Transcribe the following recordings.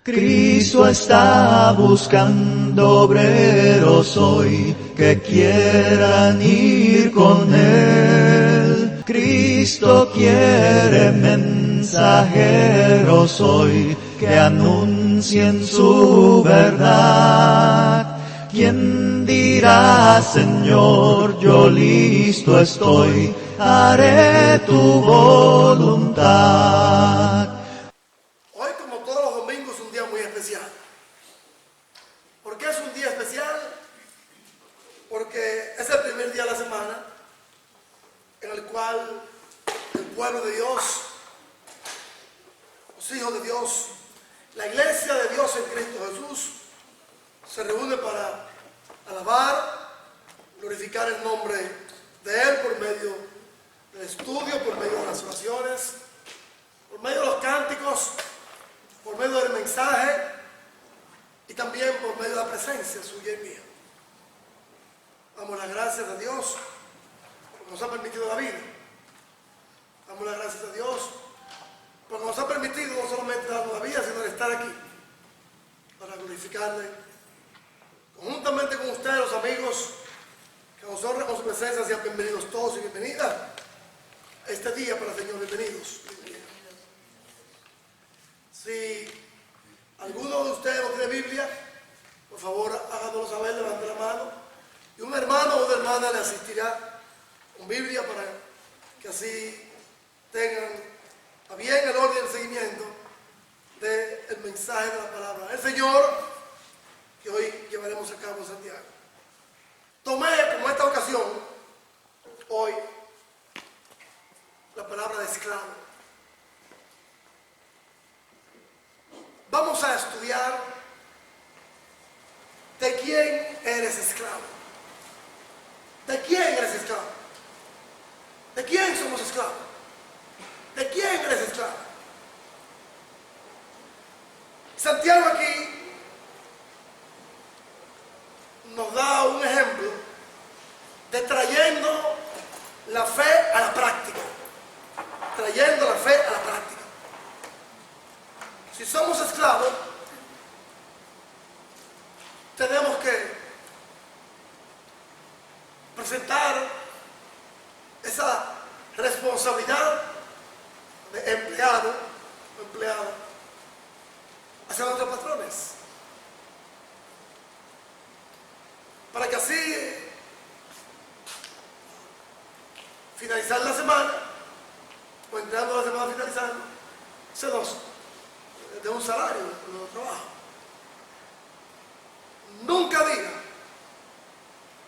Cristo está buscando obreros hoy que quieran ir con Él. Cristo quiere mensajeros hoy que anuncien su verdad. ¿Quién dirá, Señor, yo listo estoy, haré tu voluntad? Hoy, como todos los domingos, es un día muy especial. ¿Por qué es un día especial? Porque es el primer día de la semana en el cual el pueblo de Dios, los hijos de Dios, la iglesia de Dios en Cristo Jesús, se reúne para alabar, glorificar el nombre de Él por medio del estudio, por medio de las oraciones, por medio de los cánticos, por medio del mensaje y también por medio de la presencia suya y mía. Damos las gracias a Dios porque nos ha permitido la vida. Damos las gracias a Dios porque nos ha permitido no solamente darnos la vida, sino estar aquí para glorificarle. Conjuntamente con ustedes, los amigos que nos honran con su presencia, sean bienvenidos todos y bienvenidas a este día para el Señor. Bienvenidos. Si alguno de ustedes no tiene Biblia, por favor háganoslo saber, levante la mano y un hermano o una hermana le asistirá con Biblia para que así tengan a bien el orden y el seguimiento del mensaje de la palabra del Señor que hoy llevaremos a cabo en Santiago. Tomé como esta ocasión hoy la palabra de esclavo. Vamos a estudiar de quién eres esclavo. ¿De quién eres esclavo? ¿De quién somos esclavos? ¿De quién eres esclavo? Santiago aquí nos da un ejemplo de trayendo la fe a la práctica. Trayendo la fe a la práctica. Si somos esclavos, tenemos que presentar esa responsabilidad de empleado o empleada hacia nuestros patrones. Para que así, finalizar la semana, o entrando la semana finalizando, se nos de un salario de nuestro trabajo. Nunca diga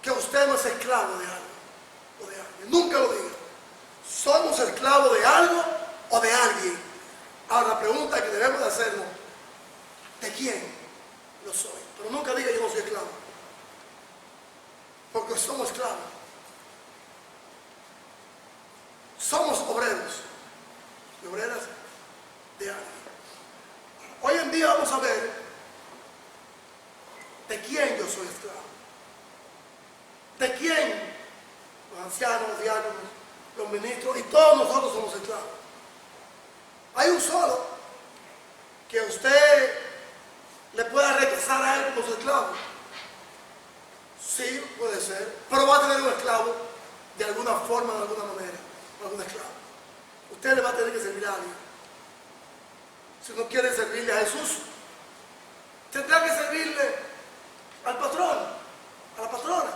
que usted no es esclavo de algo o de alguien. Nunca lo diga. Somos esclavos de algo o de alguien. Ahora la pregunta que debemos de hacernos, ¿de quién lo soy? Pero nunca diga yo no soy esclavo. Porque somos esclavos. Somos obreros y obreras de alguien. Hoy en día vamos a ver de quién yo soy esclavo. De quién los ancianos, los diáconos, los ministros y todos nosotros somos esclavos. Hay un solo que usted le pueda rechazar a él como su esclavo. Sí, puede ser, pero va a tener un esclavo de alguna forma, de alguna manera, algún esclavo. Usted le va a tener que servir a alguien. Si no quiere servirle a Jesús, tendrá que servirle al patrón, a la patrona.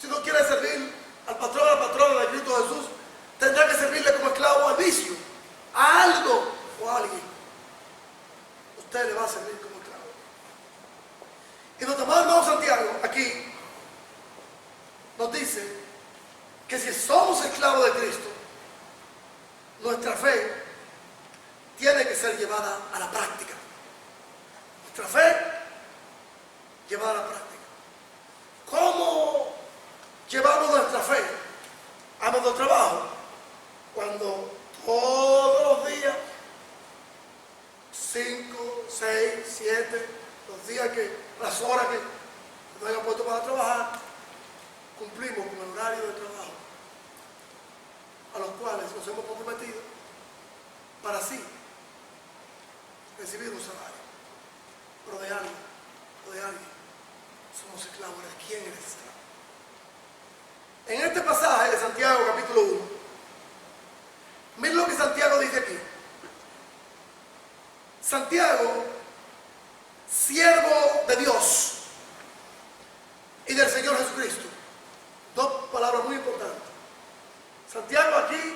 Si no quiere servir al patrón, a la patrona de Cristo Jesús, tendrá que servirle como esclavo al vicio, a algo o a alguien. Usted le va a servir como esclavo. Y nuestro hermano Santiago aquí nos dice que si somos esclavos de Cristo, nuestra fe tiene que ser llevada a la práctica. Nuestra fe llevada a la práctica. ¿Cómo llevamos nuestra fe a nuestro trabajo? Cuando todos los días, 5, 6, 7, los días las horas que nos hayan puesto para trabajar, cumplimos con el horario de trabajo a los cuales nos hemos comprometido para así recibir un salario. Pero de alguien, somos esclavos. ¿De quién eres esclavo? En este pasaje de Santiago, capítulo 1, miren lo que Santiago dice aquí. Santiago, siervo de Dios y del Señor Jesucristo. Dos palabras muy importantes. Santiago aquí,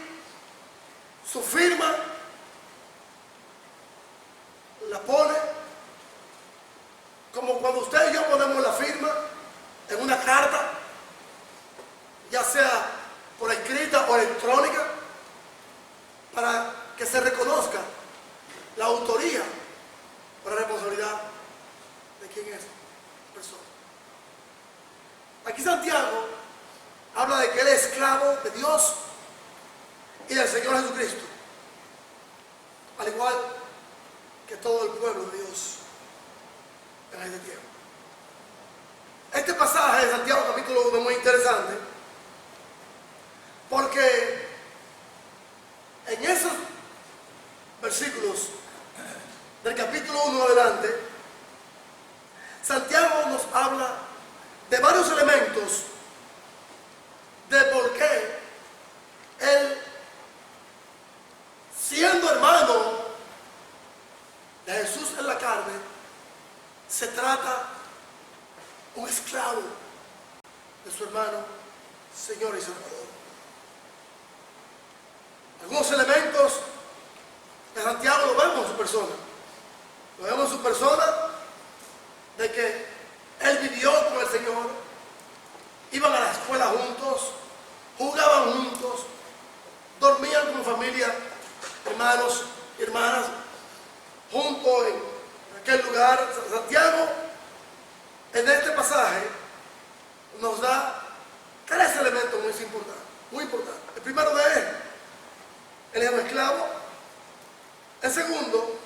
su firma la pone como cuando usted y yo ponemos la firma en una carta, ya sea por escrita o electrónica, para que se reconozca la autoría o la responsabilidad de quién es la persona. Aquí Santiago habla de que él es esclavo de Dios y del Señor Jesucristo, al igual que todo el pueblo de Dios en este tiempo. Este pasaje de Santiago capítulo 1 es muy interesante porque en esos versículos del capítulo 1 adelante, Santiago nos habla de varios elementos de por qué él, siendo hermano de Jesús en la carne, se trata un esclavo de su hermano, Señor y Salvador. Algunos elementos de Santiago lo vemos en su persona. Lo vemos en su persona de que él vivió con el Señor, iban a la escuela juntos, jugaban juntos, dormían como familia, hermanos y hermanas, juntos en aquel lugar. Santiago, en este pasaje, nos da tres elementos muy importantes. El primero de él es un esclavo. El segundo,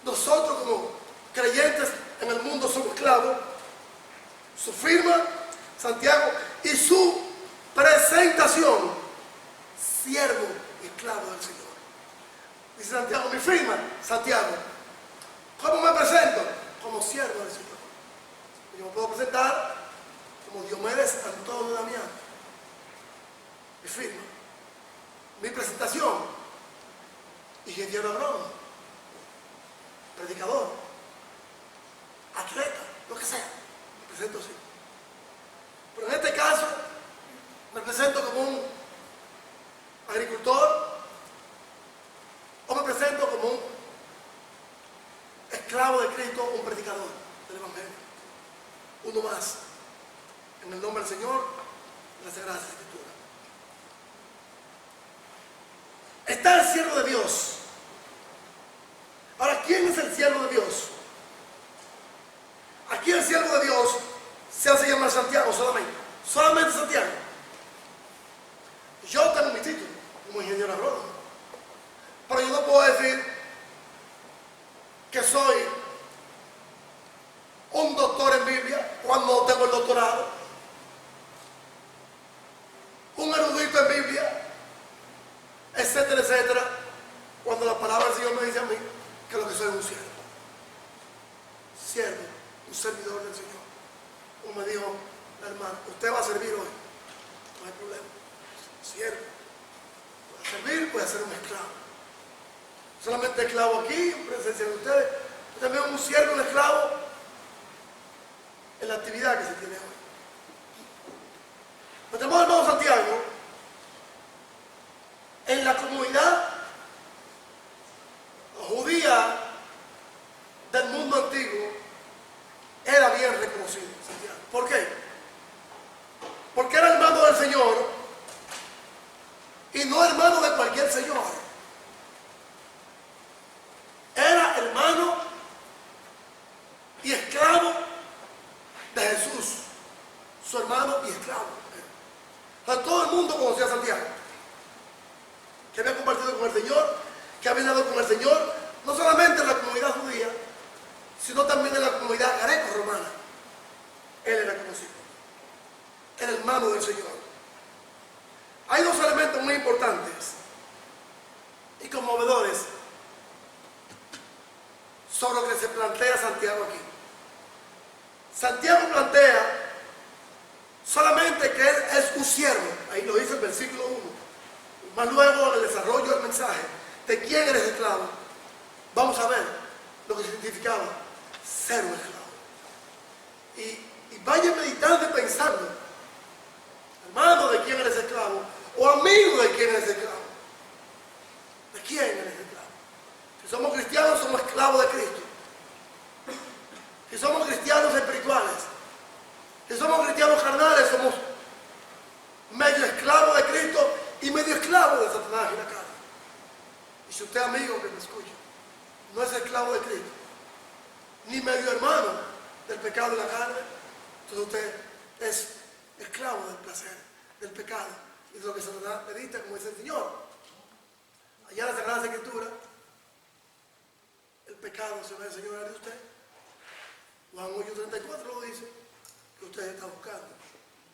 nosotros como creyentes en el mundo somos esclavos. Su firma, Santiago, y su presentación, siervo y esclavo del Señor. Dice Santiago, mi firma, Santiago. ¿Cómo me presento? Como siervo del Señor. Yo me puedo presentar como Diomedes Antonio Damián. Mi firma. Mi presentación, ingeniero agrónomo, predicador, atleta, lo que sea. Me presento así. Pero en este caso, me presento como un agricultor, o me presento como un esclavo de Cristo, un predicador del Evangelio. Uno más, en el nombre del Señor, de las Sagradas Escrituras. Está el siervo de Dios. Ahora, ¿quién es el siervo de Dios? Aquí el siervo de Dios se hace llamar Santiago solamente Santiago. Yo tengo mi título como ingeniero agrónomo, pero yo no puedo decir que soy un doctor en Biblia cuando no tengo el doctorado, un erudito en Biblia, etcétera, etcétera, cuando la palabra del Señor me dice a mí que lo que soy es un siervo, un servidor del Señor. Como me dijo la hermana, usted va a servir hoy, no hay problema, siervo, puede servir, puede ser un esclavo. Solamente esclavo aquí, en presencia de ustedes, también un siervo, un esclavo en la actividad que se tiene hoy. Nuestro hermano Santiago, en la comunidad judía del mundo antiguo, era bien reconocido Santiago. ¿Por qué? Porque era hermano del Señor y no hermano de cualquier señor. Era hermano y esclavo de Jesús, su hermano y esclavo. O sea, todo el mundo conocía a Santiago, que había compartido con el Señor, que había andado con el Señor, no solamente en la comunidad judía, sino también en la comunidad greco-romana. Él era conocido, el hermano del Señor. Hay dos elementos muy importantes y conmovedores sobre lo que se plantea Santiago aquí. Santiago plantea solamente que él es un siervo, ahí lo dice el versículo 1. Más luego en el desarrollo del mensaje, ¿de quién eres esclavo? Vamos a ver lo que significaba ser un esclavo. Y vaya meditando y pensando, hermano, ¿de quién eres esclavo? O amigo, ¿de quién eres esclavo? ¿De quién eres esclavo? Si somos cristianos, somos esclavos de Cristo. Si somos cristianos espirituales, si somos cristianos carnales, somos medio esclavos de Cristo y medio esclavos de Satanás y la carne. Y si usted, amigo que me escucha, no es esclavo de Cristo, ni medio hermano del pecado de la carne, entonces usted es esclavo del placer, del pecado y de lo que Satanás medita, como dice el Señor. Allá en la Sagrada Escritura, el pecado se ve, Señor, de usted. Juan 8:34 lo dice, que usted está buscando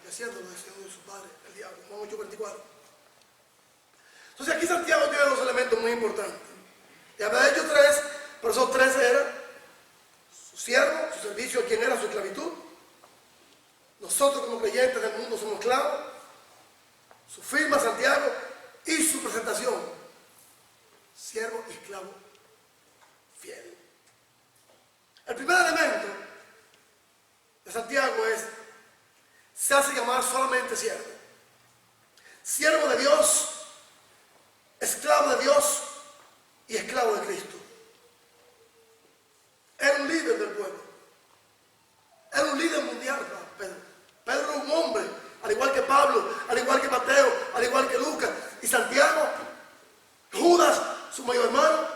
y haciendo los deseos de su padre, el diablo. Juan 8:24. Entonces aquí Santiago tiene dos elementos muy importantes. Ya había hecho tres, pero esos tres eran su siervo, su servicio a quien era su esclavitud. Nosotros como creyentes del mundo somos esclavos. Su firma, Santiago, y su presentación, siervo y esclavo fiel. El primer elemento de Santiago es, se hace llamar solamente siervo. Siervo de Dios, esclavo de Dios y esclavo de Cristo. Era un líder del pueblo. Era un líder mundial, Pedro. Pedro era un hombre, al igual que Pablo, al igual que Mateo, al igual que Lucas y Santiago. Judas, su mayor hermano,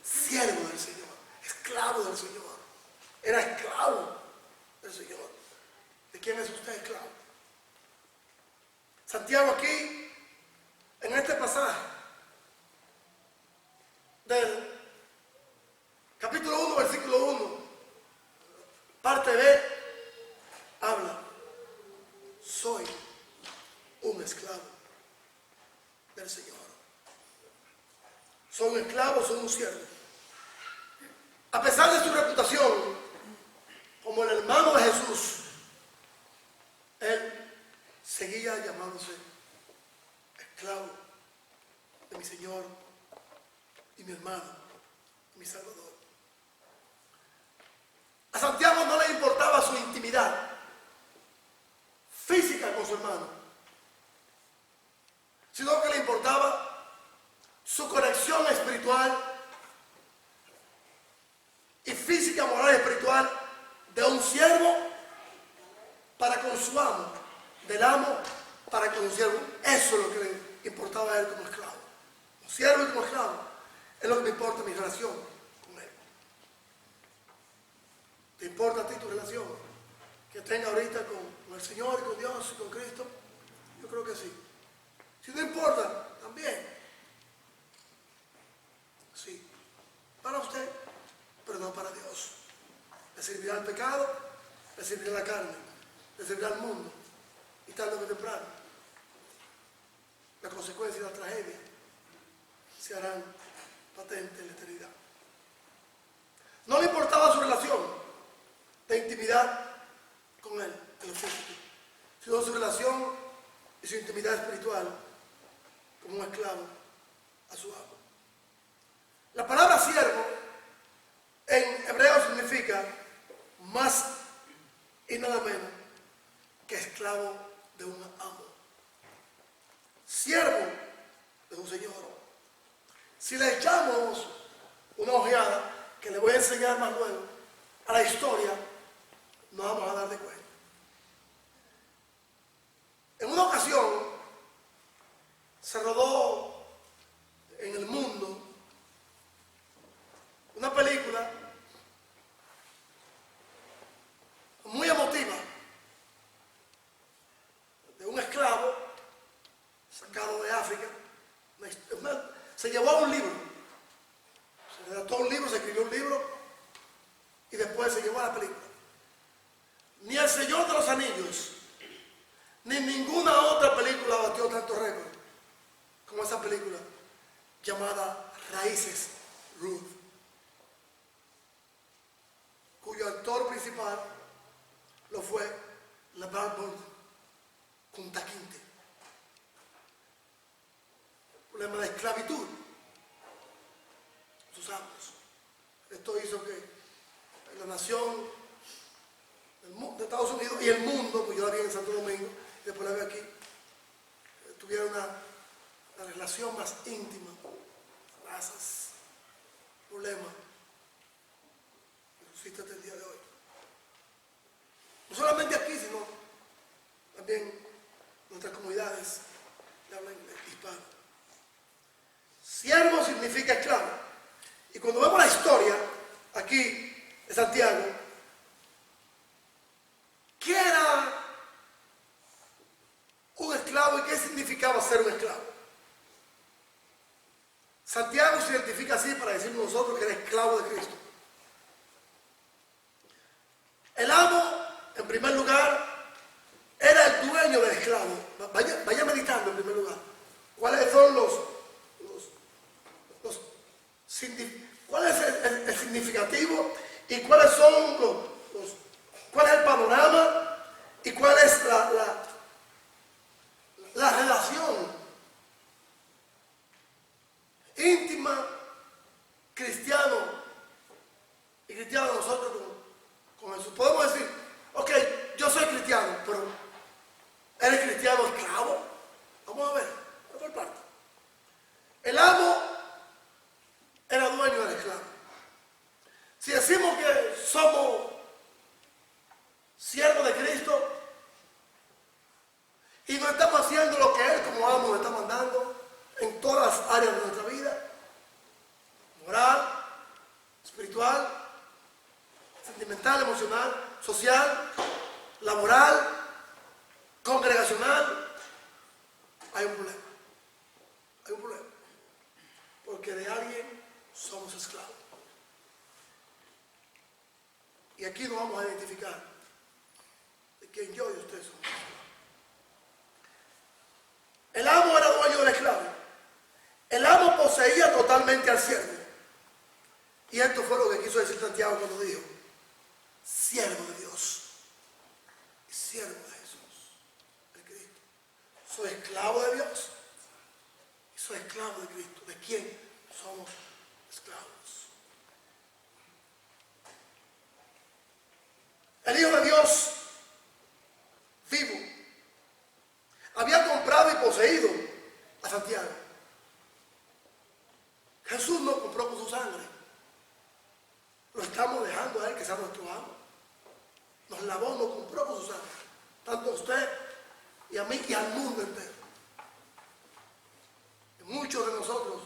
siervo del Señor, esclavo del Señor. Era esclavo del Señor. ¿De quién es usted esclavo? Santiago aquí, en este pasaje del capítulo 1, versículo 1, parte B, habla, soy un esclavo del Señor. Soy un esclavo, soy un siervo. A pesar de su reputación como el hermano de Jesús, él seguía llamándose esclavo de mi Señor y mi hermano y mi Salvador. A Santiago no le importaba su intimidad física con su hermano, sino que le importaba su conexión espiritual y física, moral y espiritual de un siervo para con su amo, del amo para con su siervo. Eso es lo que le importaba a él como esclavo. Como siervo y como esclavo, es lo que me importa mi relación con él. ¿Te importa a ti tu relación que tenga ahorita con el Señor y con Dios y con Cristo? Yo creo que sí. Si no importa, también. Sí. Para usted, pero no para Dios. Le servirá al pecado, le servirá a la carne, le servirá al mundo. Y tarde o temprano, las consecuencias de la tragedia se harán patentes en la eternidad. No le importaba su relación de intimidad con él, en lo físico, sino su relación y su intimidad espiritual como un esclavo a su amo. La palabra siervo en hebreo significa más y nada menos que esclavo de un amo. Siervo de un señor. Si le echamos una ojeada, que le voy a enseñar más luego, a la historia, nos vamos a dar de cuenta. En una ocasión se rodó en el mundo una película muy emotiva de un esclavo sacado de África. Se llevó a un libro, se redactó un libro, se escribió un libro y después se llevó a la película. Ni El Señor de los Anillos ni ninguna otra película batió tanto récord como esa película llamada Raíces Ruth. principal lo fue la Barbon Kunta Kinte. Problema de esclavitud. Sus amos. Esto hizo que la nación de Estados Unidos y el mundo, pues yo la vi en Santo Domingo y después la vi aquí, tuviera una relación más íntima, razas, problemas que existe hasta el día de hoy. No solamente aquí, sino también en nuestras comunidades que hablan hispano. Siervo significa esclavo. Y cuando vemos la historia aquí de Santiago, ¿qué era un esclavo y qué significaba ser un esclavo? Santiago se identifica así para decirnos nosotros que era esclavo de Cristo. El amo, en primer lugar, era el dueño del esclavo. Vaya meditando en primer lugar. ¿Cuáles son cuál es el significativo y cuáles son cuál es el panorama y cuál es la relación íntima cristiano y cristiano nosotros con Jesús? Podemos decir, ok, yo soy cristiano, pero ¿eres cristiano esclavo? Vamos a ver, por parte. El amo era dueño del esclavo. Si decimos que somos siervos de Cristo y no estamos haciendo lo que Él como amo nos está mandando en todas las áreas de nuestra vida, moral, espiritual, sentimental, emocional, social, laboral, congregacional, hay un problema. Hay un problema. Porque de alguien somos esclavos. Y aquí nos vamos a identificar de quién yo y usted somos esclavos. El amo era dueño del esclavo. El amo poseía totalmente al siervo. Y esto fue lo que quiso decir Santiago cuando dijo, siervo de Dios y siervo de Jesús, de Cristo. Soy esclavo de Dios y soy esclavo de Cristo. ¿De quién somos esclavos? El Hijo de Dios vivo había comprado y poseído a Santiago. Jesús no compró con su sangre. Lo estamos dejando a Él que sea nuestro amo. Nos lavó, nos compró con su sangre. Tanto a usted y a mí y al mundo entero. Y muchos de nosotros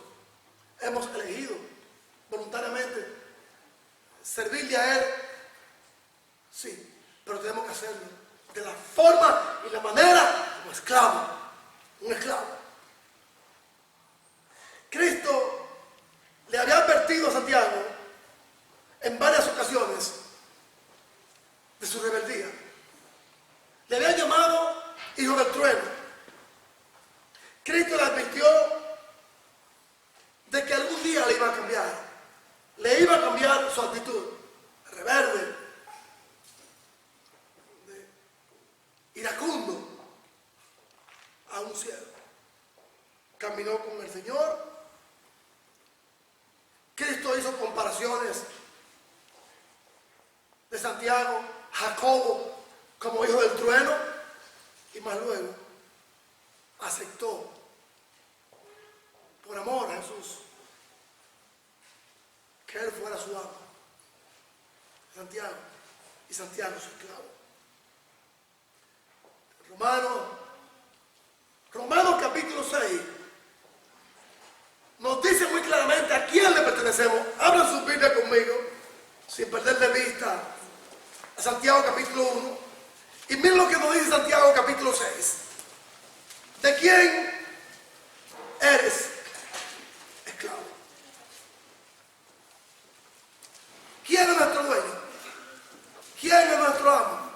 hemos elegido voluntariamente servirle a Él. Sí, pero tenemos que hacerlo de la forma y la manera como esclavo. Un esclavo. Cristo le había advertido a Santiago en varias ocasiones de su rebeldía. Le había llamado hijo del trueno. Cristo le advirtió de que algún día le iba a cambiar. Le iba a cambiar su actitud rebelde, iracundo, a un siervo. Caminó con el Señor. Cristo hizo comparaciones de Santiago, Jacobo como hijo del trueno, y más luego aceptó por amor a Jesús que Él fuera su amo, Santiago, y Santiago su esclavo. Romanos capítulo 6 nos dice muy claramente a quién le pertenecemos. Abran su Biblia conmigo, sin perder de vista a Santiago capítulo 1. Y miren lo que nos dice Santiago capítulo 6. ¿De quién eres esclavo? ¿Quién es nuestro dueño? ¿Quién es nuestro amo?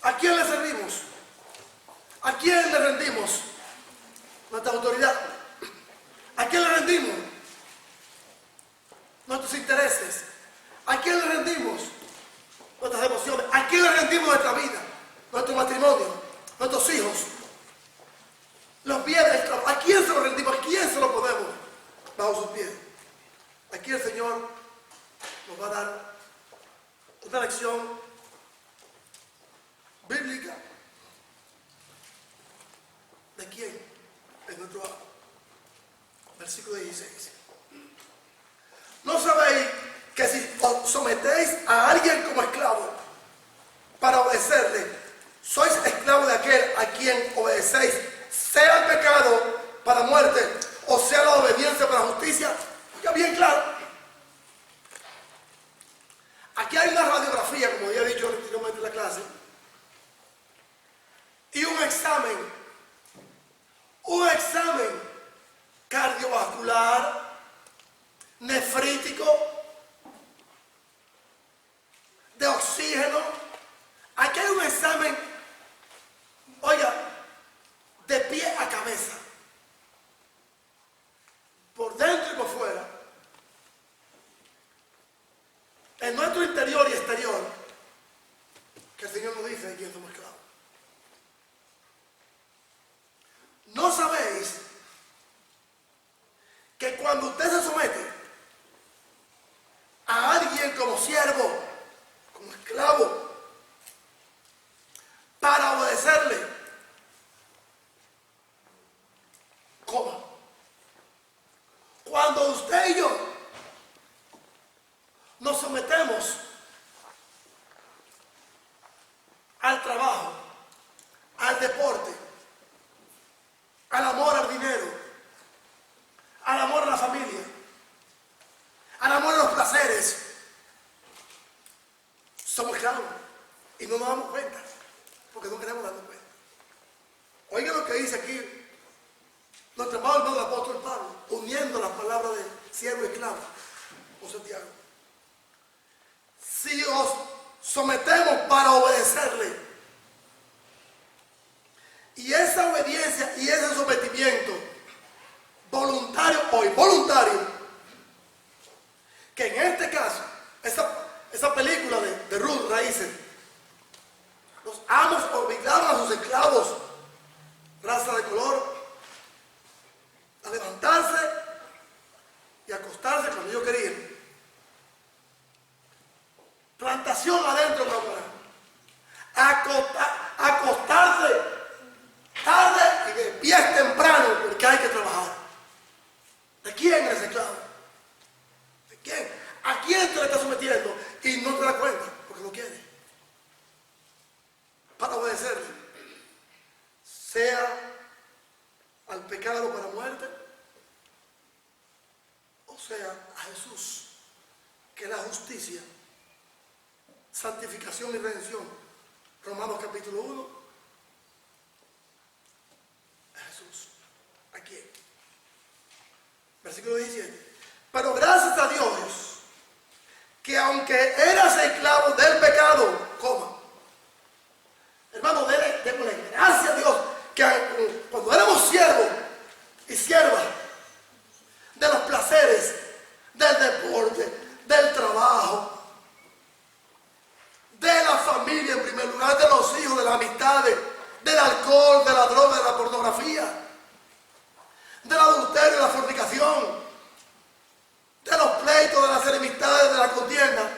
¿A quién le servimos? ¿A quién le rendimos nuestra autoridad? ¿A quién le rendimos nuestros intereses? ¿A quién le rendimos devociones. ¿A quién le rendimos nuestra vida? Nuestro matrimonio, nuestros hijos, los bienes. ¿A quién se lo rendimos? ¿A quién se lo ponemos bajo sus pies? Aquí el Señor nos va a dar una lección bíblica. ¿De quién? En nuestro versículo 16. ¿No sabéis que si os sometéis a alguien como esclavo para obedecerle, sois esclavos de aquel a quien obedecéis, sea el pecado para muerte o sea la obediencia para justicia? Ya bien claro. Aquí hay una radiografía, como ya he dicho anteriormente en la clase, y un examen cardiovascular, nefrítico, de oxígeno. Aquí hay un examen, oiga, de pie a cabeza, por dentro y por fuera, en nuestro interior y exterior, que el Señor nos dice de quién somos esclavos. ¿No sabéis que cuando usted se somete a alguien como siervo, como esclavo, para obedecerle, coma? Cuando usted y yo nos sometemos al trabajo, al deporte, al amor al dinero, al amor a la familia, al amor a los placeres, somos esclavos y no nos damos cuenta, porque no queremos darnos cuenta. Oiga lo que dice aquí nuestro amado hermano el apóstol Pablo, uniendo las palabras de siervo y esclavo con Santiago. Si os sometemos para obedecerle, y esa obediencia y ese sometimiento, voluntario o involuntario, que en este caso, esa película de Ruth Raíces, los amos obligaban a sus esclavos, raza de color, a levantarse y acostarse cuando ellos querían. Plantación adentro, acostarse tarde y de pies temprano, porque hay que trabajar. ¿De quién es esclavo? ¿De quién? ¿A quién te le está sometiendo? Y no te das cuenta, porque no quiere. Para obedecerle, sea al pecado para muerte, o sea a Jesús, que es la justicia, santificación y redención. Romanos capítulo 1. Jesús. ¿A quién? Versículo 17. Pero gracias a Dios, que aunque eras esclavo del pecado, coma. Hermano, démosle gracias a Dios, que cuando éramos siervos y siervas de los placeres, del deporte, del trabajo, de la familia en primer lugar, de los hijos, de las amistades, del alcohol, de la droga, de la pornografía, del adulterio, de la fornicación, de los pleitos, de las enemistades, de la contienda.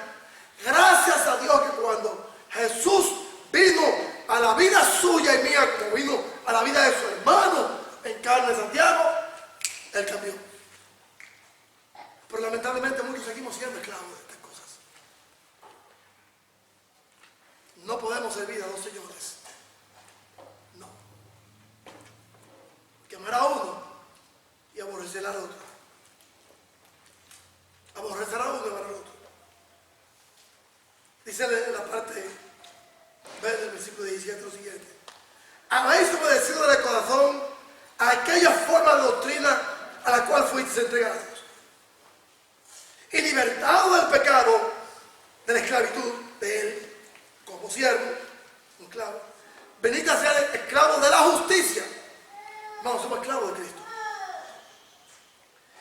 Gracias a Dios que cuando Jesús vino a la vida suya y mía, como vino a la vida de su hermano en carne de Santiago, Él cambió. Pero lamentablemente muchos seguimos siendo esclavos de estas cosas. No podemos servir a dos señores. No. Amar a uno y aborrecer al otro. Aborrecer a uno y amar al otro. Dice en la parte B del versículo 17 lo siguiente: habéis obedecido de corazón a aquella forma de doctrina a la cual fuisteis entregados, y libertado del pecado, de la esclavitud de él, como siervo, un esclavo, venid a ser esclavos de la justicia. Vamos, somos esclavos de Cristo.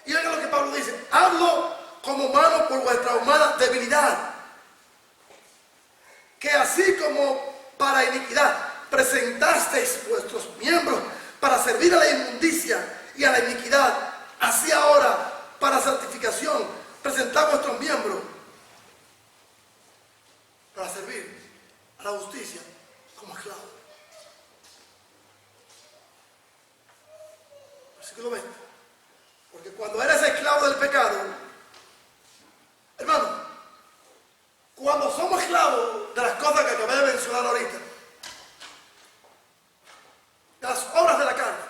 Y oiga lo que Pablo dice: hablo como humano por vuestra humana debilidad. que así como para iniquidad presentasteis vuestros miembros para servir a la inmundicia y a la iniquidad, así ahora para santificación presentad vuestros miembros para servir a la justicia como esclavos. Versículo 20. Porque cuando eres esclavo del pecado, hermano, cuando somos esclavos de las cosas que acabé de mencionar ahorita, de las obras de la carne,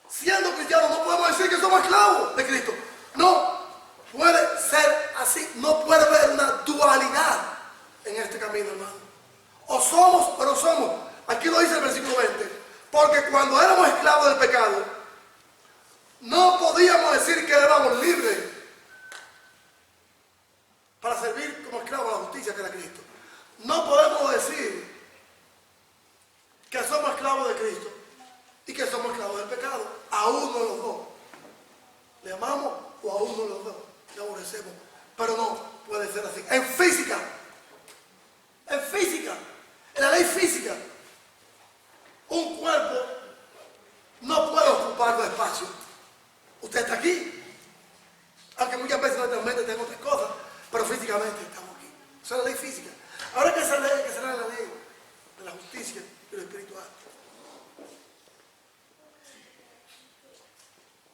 siendo cristianos no podemos decir que somos esclavos de Cristo. No puede ser así. No puede haber una dualidad en este camino, hermano. O somos o no somos. Aquí lo dice el versículo 20. Porque cuando éramos esclavos del pecado, no podíamos decir que éramos libres para servir como esclavos a la justicia que era Cristo. No podemos decir que somos esclavos de Cristo y que somos esclavos del pecado. A uno de los dos. Le amamos o a uno de los dos. Le aborrecemos. Pero no puede ser así. En física, en la ley física, un cuerpo no puede ocupar dos espacios. Usted está aquí, aunque muchas veces nuestra mente tenga otras cosas, pero físicamente estamos aquí. Esa es la ley física. Ahora que esa ley, que será la ley de la justicia y lo espiritual.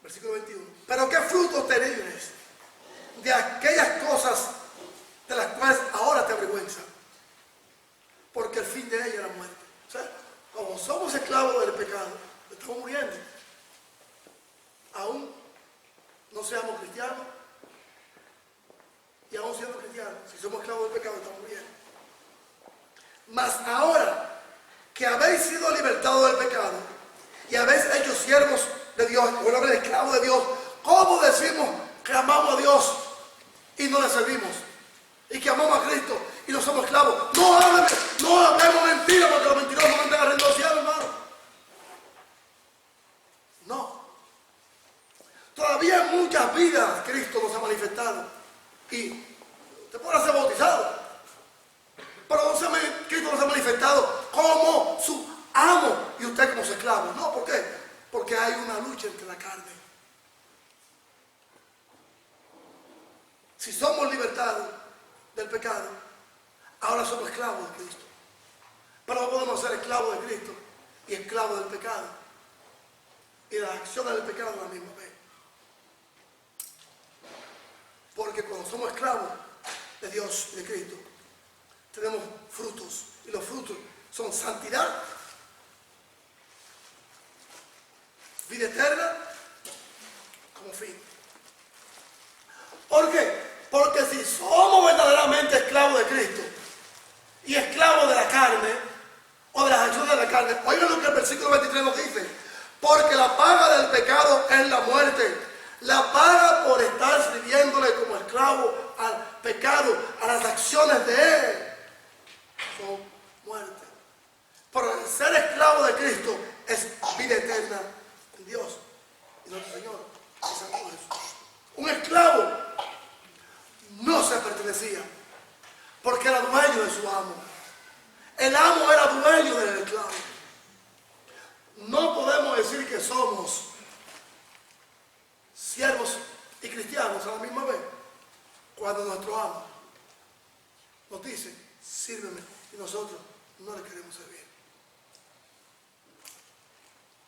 Versículo 21. Pero qué frutos tenéis de aquellas cosas de las cuales ahora te avergüenza, porque el fin de ella es la muerte. O sea, como somos esclavos del pecado, estamos muriendo. Aún no seamos cristianos, y aún siendo cristianos, si somos esclavos del pecado, estamos muriendo. Mas ahora que habéis sido libertados del pecado y habéis hecho siervos de Dios, o el hombre esclavo de Dios, ¿cómo decimos que amamos a Dios y no le servimos? Y que amamos a Cristo y no somos esclavos. No hablemos mentiras, porque los mentirosos no están arrendando al cielo, hermano. No. Todavía en muchas vidas Cristo nos ha manifestado. Y usted podrá ser bautizado, pero Cristo nos ha manifestado como su amo y usted como su esclavo. No, ¿por qué? Porque hay una lucha entre la carne. Si somos libertados del pecado, ahora somos esclavos de Cristo. Pero no podemos ser esclavos de Cristo y esclavos del pecado y de las acciones del pecado a la misma vez. Porque cuando somos esclavos de Dios y de Cristo, tenemos frutos. Y los frutos son santidad, vida eterna, como fin. ¿Por qué? Porque si somos verdaderamente esclavos de Cristo y esclavos de la carne, o de las acciones de la carne, oigan lo que el versículo 23 nos dice. Porque la paga del pecado es la muerte. La paga por estar sirviéndole como esclavo al pecado, a las acciones de él, son muerte. Pero el ser esclavo de Cristo es vida eterna en Dios y nuestro Señor y Santo Jesús. Un esclavo no se pertenecía porque era dueño de su amo. El amo era dueño del esclavo. No podemos decir que somos siervos y cristianos a la misma vez cuando nuestro amo nos dice, sírveme, y nosotros no le queremos servir.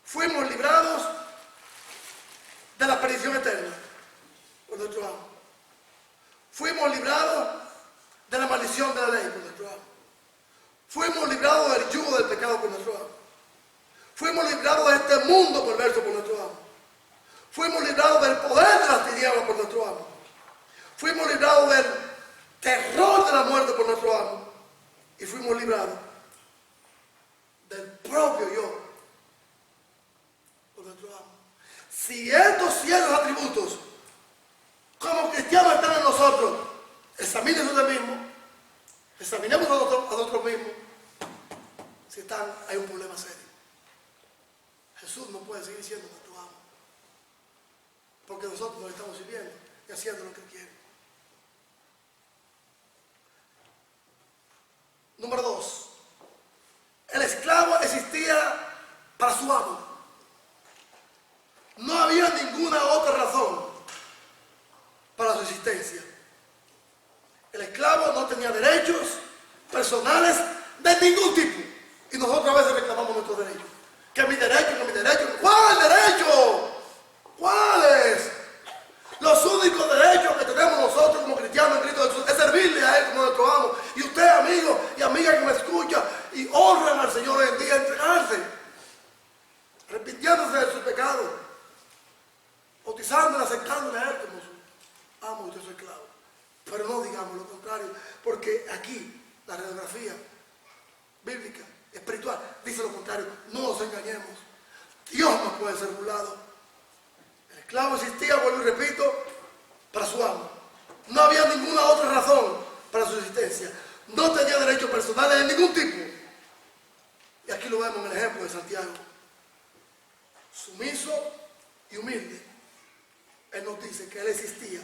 Fuimos librados de la perdición eterna por nuestro amo. Fuimos librados de la maldición de la ley por nuestro amo. Fuimos librados del yugo del pecado por nuestro amo. Fuimos librados de este mundo perverso por nuestro amo. Fuimos librados del poder de las tinieblas por nuestro amo. Fuimos librados del terror de la muerte por nuestro amo. Y fuimos librados del propio yo por nuestro amo. Si estos ciertos atributos como cristianos están en nosotros, examínense usted mismo, examinemos a nosotros mismos. Si están, hay un problema serio. Jesús no puede seguir siendo nuestro amo, porque nosotros nos estamos sirviendo y haciendo lo que Él quiere. existencia. El esclavo no tenía derechos personales de ningún tipo. Y nosotros a veces reclamamos nuestros derechos. Que mi derecho, que mi derecho. ¿Cuál derecho? ¿Cuáles? Los únicos derechos que tenemos nosotros como cristianos en Cristo Jesús es servirle a Él como nuestro amo. Y usted, amigo y amiga que me escucha, y honran al Señor hoy en día, entregarse, arrepintiéndose de sus pecados, bautizándole, aceptándole a Él como su amo y su esclavo. Pero no digamos lo contrario, porque aquí la radiografía bíblica, espiritual, dice lo contrario. No nos engañemos. Dios no puede ser burlado. El esclavo existía, vuelvo y repito, para su amo. No había ninguna otra razón para su existencia. No tenía derechos personales de ningún tipo. Y aquí lo vemos en el ejemplo de Santiago. Sumiso y humilde. Él nos dice que Él existía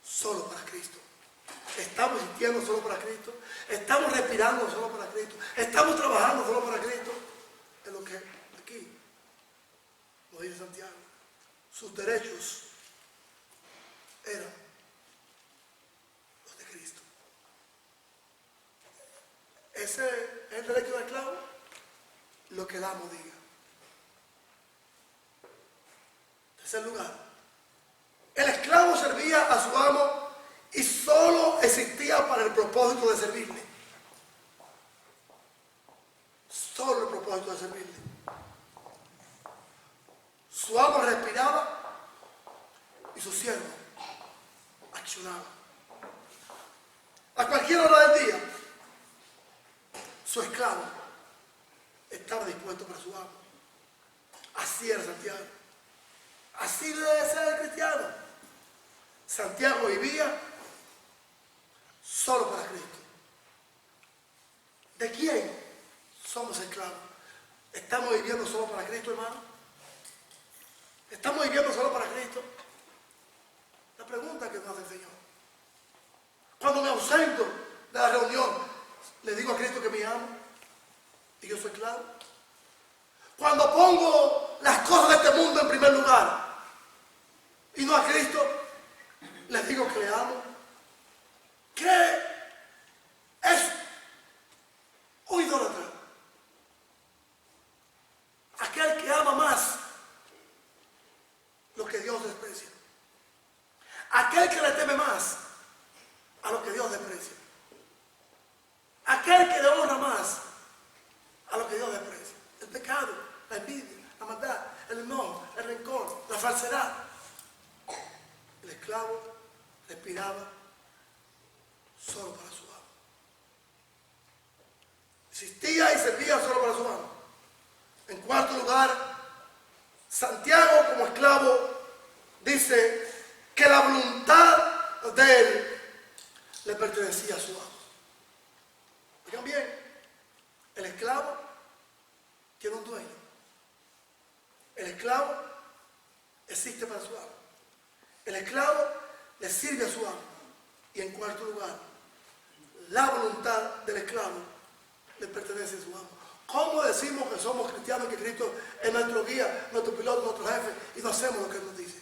solo para Cristo. Estamos existiendo solo para Cristo. Estamos respirando solo para Cristo. Estamos trabajando solo para Cristo. Es lo que aquí nos dice Santiago. Sus derechos eran los de Cristo. Ese es el derecho del esclavo. Lo que el amo diga. En tercer lugar, el esclavo servía a su amo y solo existía para el propósito de servirle. Solo el propósito de servirle. Su amo respiraba y su siervo accionaba. A cualquier hora del día, su esclavo estaba dispuesto para su amo. Así era Santiago. Así debe ser el cristiano. Santiago vivía solo para Cristo. ¿De quién somos esclavos? ¿Estamos viviendo solo para Cristo, hermano? ¿Estamos viviendo solo para Cristo? La pregunta que nos hace el Señor. Cuando me ausento de la reunión, ¿le digo a Cristo que me amo y yo soy esclavo? Cuando pongo las cosas de este mundo en primer lugar y no a Cristo, ¿les digo que le amo? ¿Qué es un idólatra? Aquel que ama más lo que Dios desprecia. Aquel que le teme más a lo que Dios desprecia. Aquel que le honra más a lo que Dios desprecia. El pecado, la envidia, la maldad, el enojo, el rencor, la falsedad. El esclavo respiraba solo para su amo. Existía y servía solo para su amo. En cuarto lugar, Santiago como esclavo dice que la voluntad de él le pertenecía a su amo. Oigan bien, el esclavo tiene un dueño. El esclavo existe para su amo. El esclavo le sirve a su amo. Y en cuarto lugar, la voluntad del esclavo le pertenece a su amo. ¿Cómo decimos que somos cristianos y que Cristo es nuestro guía, nuestro piloto, nuestro jefe y no hacemos lo que Él nos dice?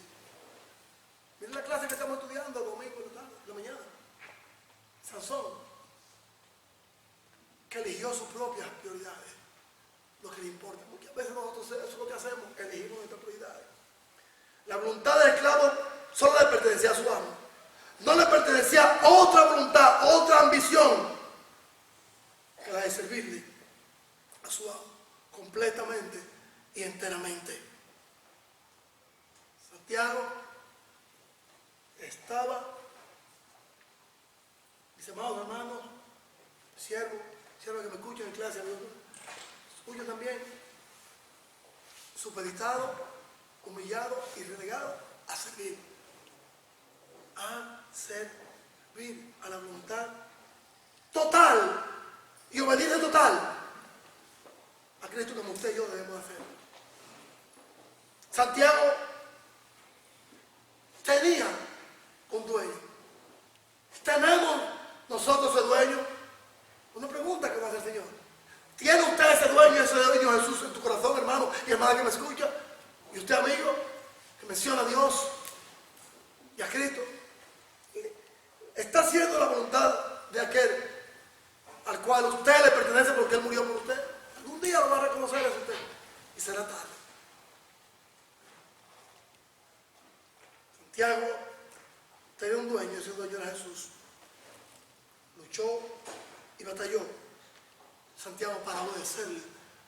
Miren la clase que estamos estudiando domingo en la tarde, en la mañana. Sansón, que eligió sus propias prioridades, lo que le importa. Muchas veces nosotros eso es lo que hacemos, elegimos nuestras prioridades. La voluntad del esclavo solo le pertenecía a su amo. No le pertenecía otra voluntad, otra ambición que la de servirle a su amo completamente y enteramente. Santiago estaba, mis amados hermanos, siervo que me escuchan en clase, escuchan también, supeditado, humillado y relegado a servir. A servir a la voluntad total y obediencia total a Cristo, como usted y yo debemos hacer. Santiago tenía un dueño. ¿Tenemos nosotros ese dueño? Una pregunta que va a hacer el Señor. ¿Tiene usted ese dueño Jesús en tu corazón, hermano y hermana que me escucha? Y usted, amigo, que menciona a Dios y a Cristo. porque Él murió por usted. Algún día lo va a reconocer eso usted. Y será tarde. Santiago tenía un dueño, ese dueño era Jesús. Luchó y batalló. Santiago para obedecerle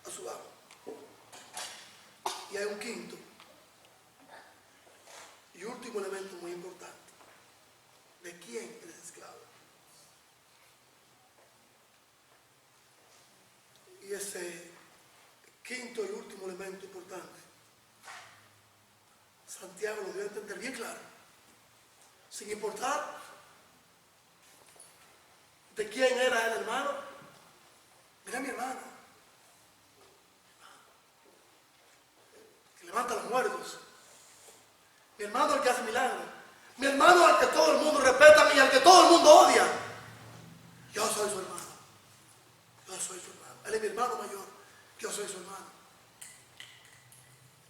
a su amo. Y hay un quinto y último elemento muy importante. ¿De quién eres esclavo? Y ese quinto y último elemento importante, Santiago lo dio a entender bien claro, sin importar de quién era el hermano. Mira mi hermano, que levanta los muertos, mi hermano el que hace milagros, mi hermano al que todo el mundo respeta y al que todo el mundo odia. Yo soy su hermano, yo soy su hermano, él es mi hermano mayor, yo soy su hermano.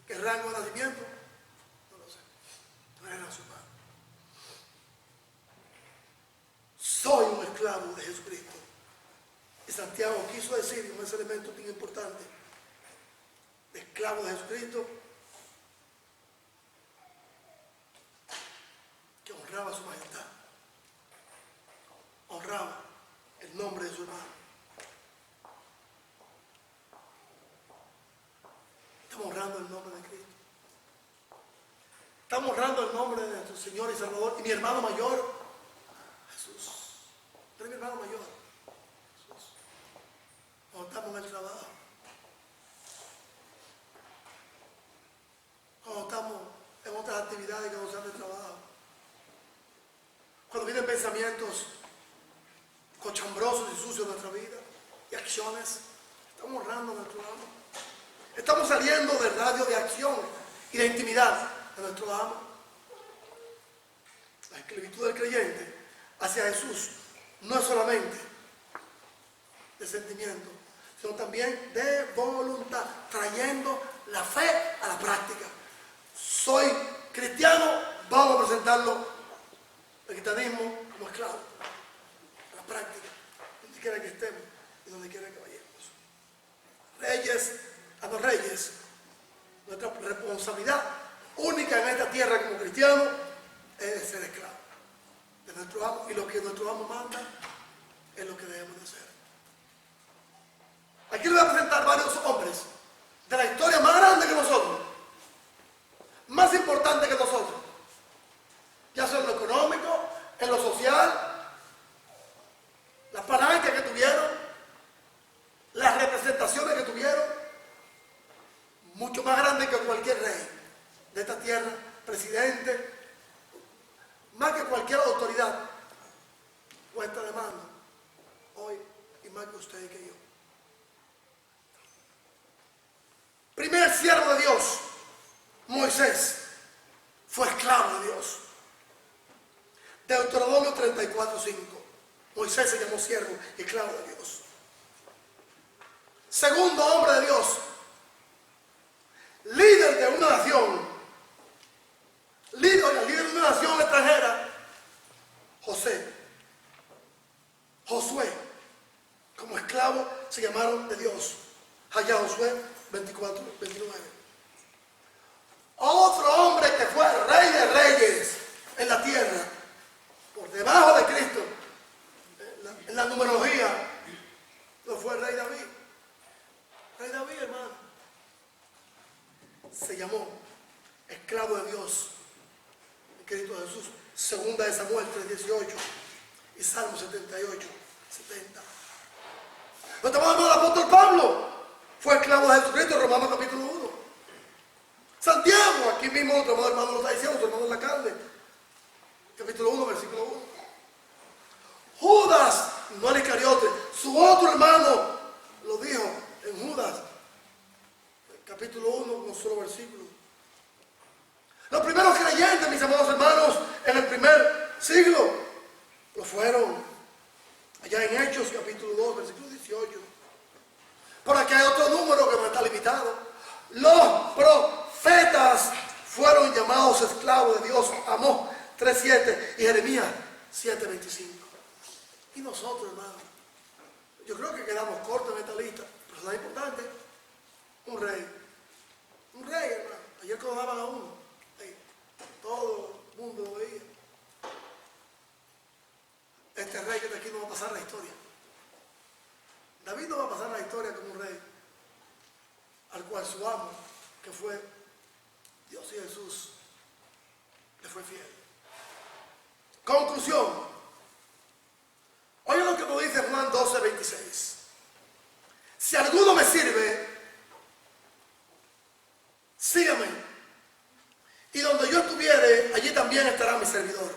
¿Qué rango de nacimiento? No lo sé, no era su hermano. Soy un esclavo de Jesucristo. Y Santiago quiso decir, con ese elemento tan importante, de esclavo de Jesucristo, que honraba su majestad, honraba el nombre de su hermano. Estamos honrando el nombre de Cristo. Estamos honrando el nombre de nuestro Señor y Salvador. Y mi hermano mayor, Jesús. Él es mi hermano mayor, Jesús. Cuando estamos en el trabajo, cuando estamos en otras actividades que no sean de trabajo, cuando vienen pensamientos cochambrosos y sucios de nuestra vida y acciones, estamos honrando a nuestro amo. Estamos saliendo del radio de acción y de intimidad de nuestro amo. La esclavitud del creyente hacia Jesús no es solamente de sentimiento, sino también de voluntad, trayendo la fe a la práctica. Soy cristiano, vamos a presentarlo, el cristianismo, como esclavo, a la práctica, donde quiera que estemos y donde quiera que vayamos. Reyes, a los reyes, nuestra responsabilidad única en esta tierra como cristianos es ser esclavos de nuestro amo, y lo que nuestro amo manda es lo que debemos de hacer. Aquí les voy a presentar varios hombres de la historia más grande que nosotros, más importante que nosotros, ya sea en lo económico, en lo social, las palancas que tuvieron, las representaciones que tuvieron, mucho más grande que cualquier rey de esta tierra, presidente, más que cualquier autoridad puesta de mando hoy, y más que usted y que yo. Primer siervo de Dios, Moisés, fue esclavo de Dios. Deuteronomio 34:5. Moisés se llamó siervo y esclavo de Dios. Segundo hombre de Dios, líder de una nación, líder de una nación extranjera, Josué, como esclavo se llamaron de Dios. Allá Josué 24:29. Otro hombre que fue rey de reyes en la tierra, por debajo de Cristo, en la numerología, no fue el rey David. Rey David, hermano, se llamó esclavo de Dios en Cristo Jesús. Segunda de Samuel 3:18 y Salmo 78:70. No estamos hablando del apóstol Pablo, fue esclavo de Jesucristo en Romanos capítulo 1. Santiago, aquí mismo otro hermano lo está diciendo, otro hermano en la carne, capítulo 1, versículo 1. Judas, no el Iscariote, su otro hermano lo dijo en Judas, capítulo 1, un solo versículo. Los primeros creyentes, mis amados hermanos, en el primer siglo, lo fueron allá en Hechos, capítulo 2, versículo 18. Por aquí hay otro número que no está limitado. Los profetas fueron llamados esclavos de Dios, Amós 3:7 y Jeremías 7:25. Y nosotros, hermanos, Yo creo que quedamos cortos en esta lista, pero es importante. Un rey. Un rey, hermano. Ayer coronaban a uno. Todo el mundo lo veía. Este rey que está aquí no va a pasar la historia. David no va a pasar la historia como un rey al cual su amo, que fue Dios y Jesús, le fue fiel. Conclusión. Oye lo que nos dice Juan 12:26. Si alguno me sirve, sígame. Y donde yo estuviere, allí también estará mi servidor.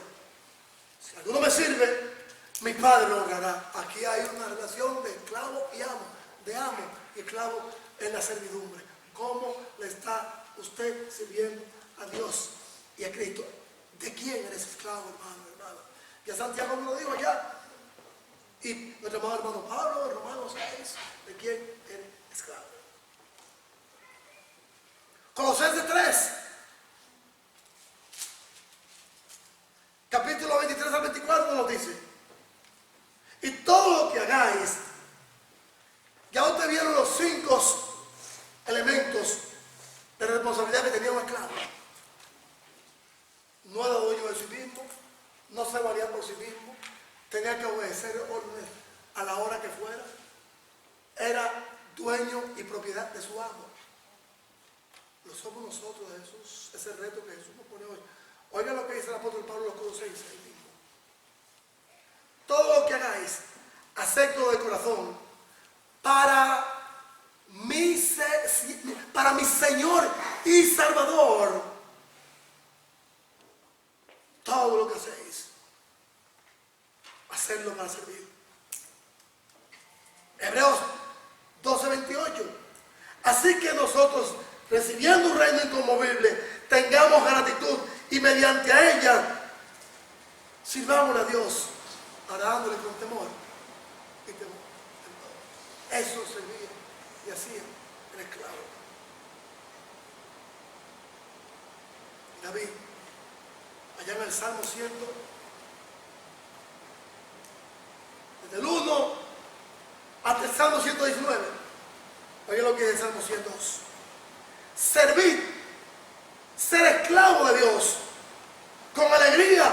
Si alguno me sirve, mi Padre lo honrará. Aquí hay una relación de esclavo y amo, de amo y esclavo en la servidumbre. ¿Cómo le está usted sirviendo a Dios y a Cristo? ¿De quién eres esclavo, hermano, hermana? Ya Santiago nos lo dijo allá. Y nuestro amado hermano Pablo, en Romanos 6, ¿de quién eres esclavo? Colosenses 3, capítulo 23 al 24 nos dice: y todo lo que hagáis, ya ustedes vieron los 5 elementos de responsabilidad que tenía un esclavo. No era dueño de sí mismo, no se valía por sí mismo, tenía que obedecer órdenes a la hora que fuera, era dueño y propiedad de su amo. Lo somos nosotros de Jesús, ese reto que Jesús nos pone hoy. Oiga lo que dice el apóstol Pablo en los Colosenses ahí mismo. Todo lo que hagáis, hacedlo de corazón, para mi Señor y Salvador. Todo lo que hacéis, hacerlo para servir. Hebreos 12:28. Así que nosotros, recibiendo un reino inconmovible, tengamos gratitud y mediante a ella sirvamos a Dios, adorándole con temor y temor. Eso servía y hacía el esclavo. David, allá en el Salmo 100, desde el 1 hasta el Salmo 119, oye lo que dice el Salmo 102. Servid, ser esclavo de Dios, con alegría,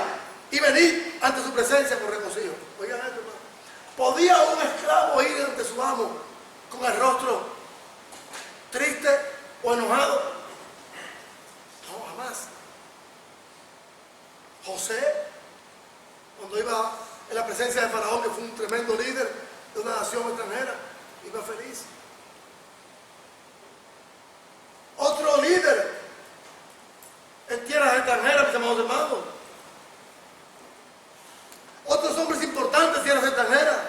y venir ante su presencia con regocijo. Oigan esto, hermano. ¿Podía un esclavo ir ante su amo con el rostro triste o enojado? No, jamás. José, cuando iba en la presencia de Faraón, que fue un tremendo líder de una nación extranjera, iba feliz. Otro líder en tierras extranjeras, mis amados hermanos. Otros hombres importantes en tierras extranjeras.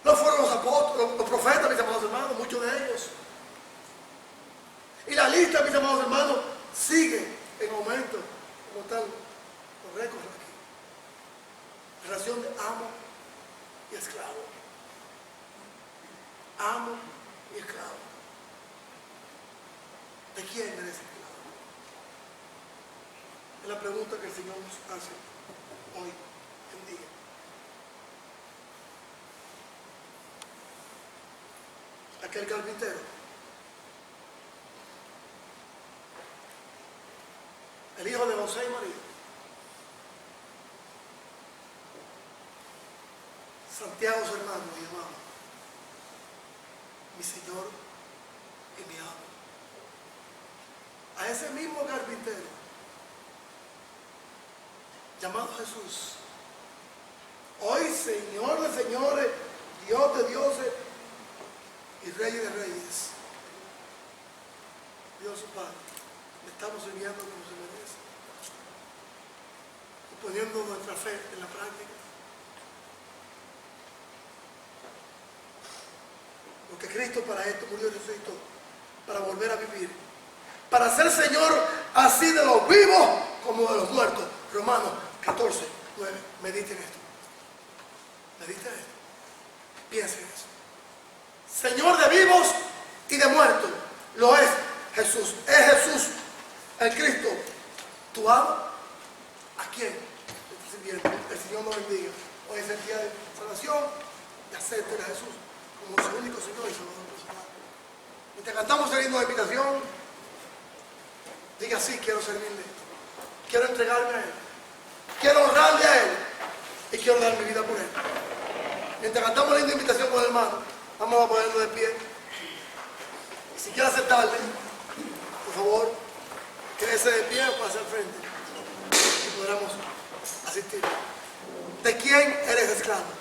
No fueron los apóstoles, los profetas, mis amados hermanos, muchos de ellos. Y la lista, mis amados hermanos, sigue en aumento, como están los récords aquí. Relación de amo y esclavo. Amo y esclavo. ¿De quién eres esclavo? Es la pregunta que el Señor nos hace hoy en día. Aquel carpintero, el hijo de José y María, Santiago, su hermano, mi hermano, mi Señor y mi amo. A ese mismo carpintero, llamado Jesús, hoy Señor de señores, Dios de dioses y Rey de reyes, Dios su Padre, le estamos sirviendo como se merece y poniendo nuestra fe en la práctica. Porque Cristo para esto murió y resucitó, para volver a vivir, para ser Señor así de los vivos como de los muertos. Romanos 14:9. Mediten esto. Mediten esto. Piensen eso. Señor de vivos y de muertos. Lo es Jesús. Es Jesús, el Cristo. ¿Tu amo? ¿A quién? El Señor nos bendiga. Hoy es el día de salvación y acepten a Jesús como su único Señor y Salvador personal. Mientras cantamos el himno de invitación, diga sí, quiero servirle, quiero entregarme a Él, quiero honrarle a Él y quiero dar mi vida por Él. Mientras cantamos la himno de invitación con el hermano, vamos a ponernos de pie. Y si quiere aceptarle, por favor, quédese de pie o pase al frente y podamos asistir. ¿De quién eres esclavo?